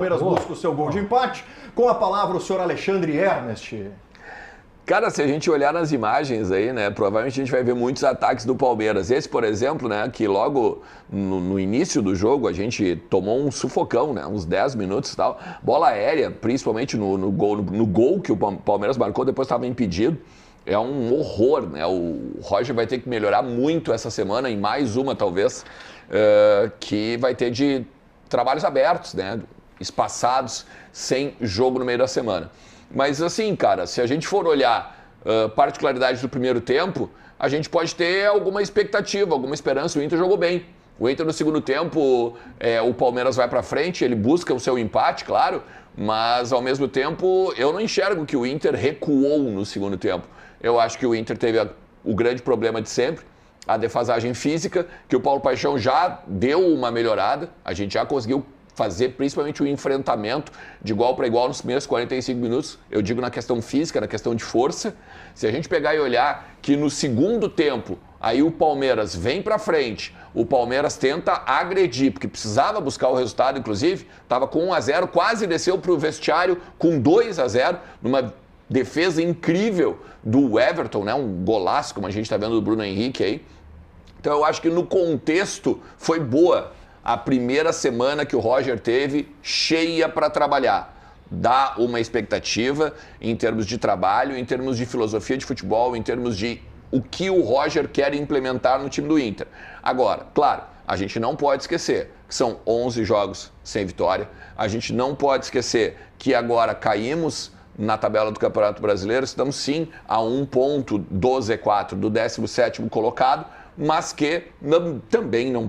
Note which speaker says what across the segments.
Speaker 1: Palmeiras busca o seu gol de empate. Com a palavra o senhor Alexandre Ernest.
Speaker 2: Cara, se a gente olhar nas imagens aí, né, provavelmente a gente vai ver muitos ataques do Palmeiras. Esse, por exemplo, né, que logo no início do jogo a gente tomou um sufocão, né, uns 10 minutos e tal. Bola aérea, principalmente no gol que o Palmeiras marcou, depois estava impedido. É um horror, né? O Roger vai ter que melhorar muito essa semana, em mais uma talvez, que vai ter de trabalhos abertos, né, espaçados, sem jogo no meio da semana. Mas assim, cara, se a gente for olhar particularidades do primeiro tempo, a gente pode ter alguma expectativa, alguma esperança. O Inter jogou bem. O Inter no segundo tempo, o Palmeiras vai pra frente, ele busca o seu empate, claro, mas ao mesmo tempo eu não enxergo que o Inter recuou no segundo tempo. Eu acho que o Inter teve o grande problema de sempre, a defasagem física, que o Paulo Paixão já deu uma melhorada, a gente já conseguiu fazer principalmente o enfrentamento de igual para igual nos primeiros 45 minutos, eu digo na questão física, na questão de força. Se a gente pegar e olhar que no segundo tempo, aí o Palmeiras vem para frente, o Palmeiras tenta agredir, porque precisava buscar o resultado, inclusive, estava com 1-0, quase desceu para o vestiário com 2-0, numa defesa incrível do Everton, né? Um golaço, como a gente está vendo do Bruno Henrique aí. Então eu acho que no contexto foi boa a primeira semana que o Roger teve, cheia para trabalhar. Dá uma expectativa em termos de trabalho, em termos de filosofia de futebol, em termos de o que o Roger quer implementar no time do Inter. Agora, claro, a gente não pode esquecer que são 11 jogos sem vitória. A gente não pode esquecer que agora caímos na tabela do Campeonato Brasileiro. Estamos sim a 1 ponto do Z4, do 17º colocado, mas que também não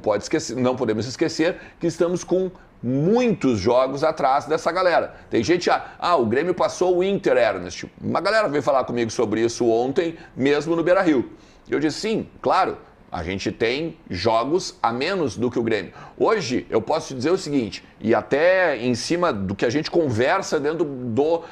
Speaker 2: podemos esquecer que estamos com muitos jogos atrás dessa galera. Tem gente, o Grêmio passou o Inter, Ernest. Uma galera veio falar comigo sobre isso ontem, mesmo no Beira-Rio. Eu disse, sim, claro, a gente tem jogos a menos do que o Grêmio. Hoje, eu posso te dizer o seguinte, e até em cima do que a gente conversa dentro do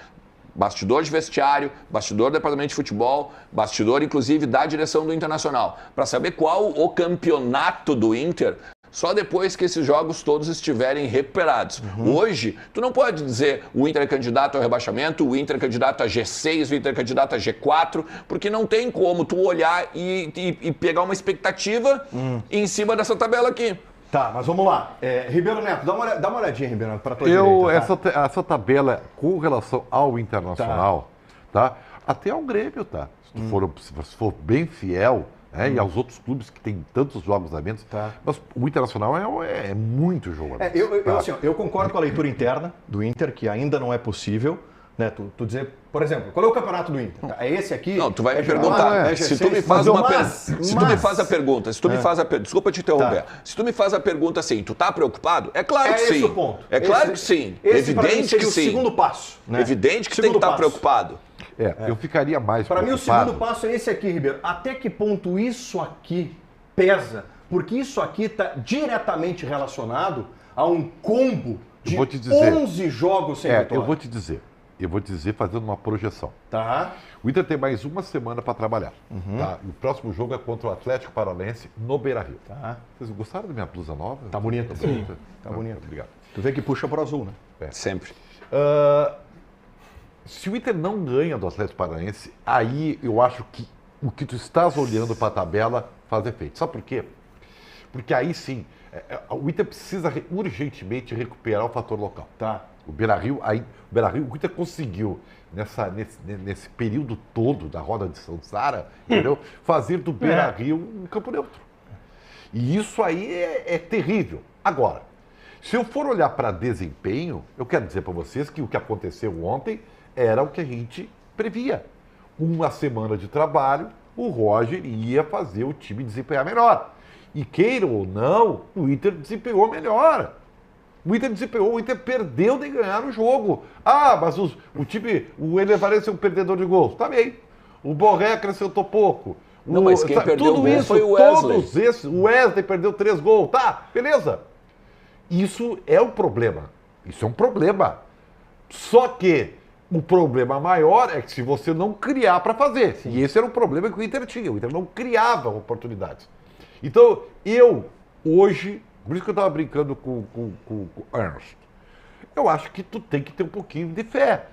Speaker 2: bastidor de vestiário, bastidor do departamento de futebol, bastidor, inclusive, da direção do Internacional, para saber qual o campeonato do Inter, só depois que esses jogos todos estiverem recuperados. Hoje, tu não pode dizer o Inter é candidato ao rebaixamento, o Inter é candidato a G6, o Inter é candidato a G4, porque não tem como tu olhar e pegar uma expectativa em cima dessa tabela aqui.
Speaker 1: Tá, mas vamos lá. Ribeiro Neto, dá uma olhadinha, Ribeiro Neto, para a tua direita. Tá?
Speaker 3: Essa tabela com relação ao Internacional, tá? Até ao Grêmio, tá? Se for bem fiel, e aos outros clubes que têm tantos jogos a menos, tá. Mas o Internacional é muito jogo a menos.
Speaker 1: Eu concordo com a leitura interna do Inter, que ainda não é possível, né? Tu dizer, por exemplo, qual é o campeonato do Inter? É esse aqui?
Speaker 2: Não, tu vai me perguntar. Se tu me faz a pergunta, desculpa te interromper. Se tu me faz a pergunta assim, tu tá preocupado? É claro que sim.
Speaker 1: Esse o ponto.
Speaker 2: É claro que sim. Evidente que sim.
Speaker 1: O segundo passo. Né?
Speaker 2: Evidente que tem que estar preocupado.
Speaker 3: Eu ficaria mais
Speaker 1: preocupado. Para mim, o segundo passo é esse aqui, Ribeiro. Até que ponto isso aqui pesa? Porque isso aqui está diretamente relacionado a um combo de 11 jogos sem vitória.
Speaker 3: Eu vou te dizer fazendo uma projeção.
Speaker 1: Tá.
Speaker 3: O Inter tem mais uma semana para trabalhar. Tá? E o próximo jogo é contra o Atlético Paranaense no Beira-Rio.
Speaker 1: Tá.
Speaker 3: Vocês gostaram da minha blusa nova?
Speaker 1: Tá bonita.
Speaker 3: Sim.
Speaker 1: Tá bonita.
Speaker 3: Obrigado.
Speaker 1: Tu vê que puxa pro azul, né?
Speaker 2: Sempre.
Speaker 3: Se o Inter não ganha do Atlético Paranaense, aí eu acho que o que tu estás olhando para a tabela faz efeito. Sabe por quê? Porque aí sim, o Inter precisa urgentemente recuperar o fator local.
Speaker 1: Tá.
Speaker 3: O Beira-Rio, o Inter conseguiu, nesse período todo da roda de Sansara, entendeu? Fazer do Beira-Rio um campo neutro. E isso aí é terrível. Agora, se eu for olhar para desempenho, eu quero dizer para vocês que o que aconteceu ontem era o que a gente previa. Uma semana de trabalho, o Roger ia fazer o time desempenhar melhor. E queira ou não, o Inter desempenhou melhor. O Inter perdeu de ganhar o jogo. Mas o Elevarense é um perdedor de gols. Tá bem. O Borré acrescentou pouco.
Speaker 2: Não, mas quem perdeu o gol foi o Wesley.
Speaker 3: O Wesley perdeu 3 gols. Tá, beleza. Isso é um problema. Isso é um problema. Só que o problema maior é que se você não criar para fazer. Sim. E esse era o problema que o Inter tinha. O Inter não criava oportunidades. Então, hoje, por isso que eu estava brincando com o Ernst. eu acho que tu tem que ter um pouquinho de fé.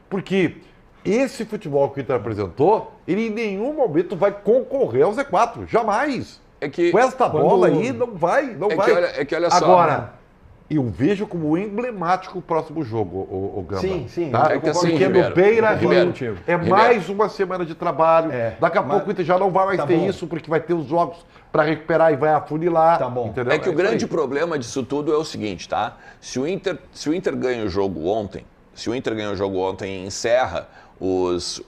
Speaker 3: Porque esse futebol que o Inter apresentou, ele em nenhum momento vai concorrer ao Z4. Jamais. Com esta bola aí, não vai.
Speaker 2: Olha só.
Speaker 3: Agora, eu vejo como emblemático o próximo jogo, o Gamba.
Speaker 1: Sim.
Speaker 3: Tá?
Speaker 2: É que assim,
Speaker 3: porque no Beira-Rio é
Speaker 2: Ribeiro.
Speaker 3: mais uma semana de trabalho. Daqui a pouco o Inter já não vai mais ter isso, porque vai ter os jogos para recuperar e vai afunilar.
Speaker 1: Tá bom.
Speaker 3: Entendeu?
Speaker 2: É que o grande problema disso tudo é o seguinte, tá? Se o Inter ganha o jogo ontem, e encerra os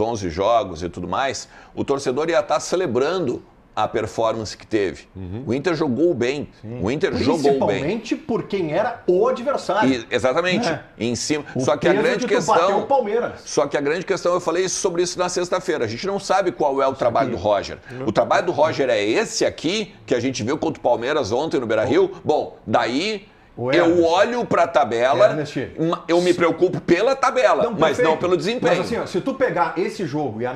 Speaker 2: 11 jogos e tudo mais, o torcedor ia estar celebrando a performance que teve. O Inter jogou bem. O Inter jogou bem.
Speaker 1: Principalmente por quem era o adversário.
Speaker 2: Exatamente. Em cima. Só que a grande questão, eu falei sobre isso na sexta-feira. A gente não sabe qual é o trabalho do Roger. O trabalho do Roger é esse aqui, que a gente viu contra o Palmeiras ontem no Beira-Rio. Bom, daí eu olho para a tabela, eu me preocupo pela tabela, mas não pelo desempenho.
Speaker 1: Mas assim, ó, se tu pegar esse jogo e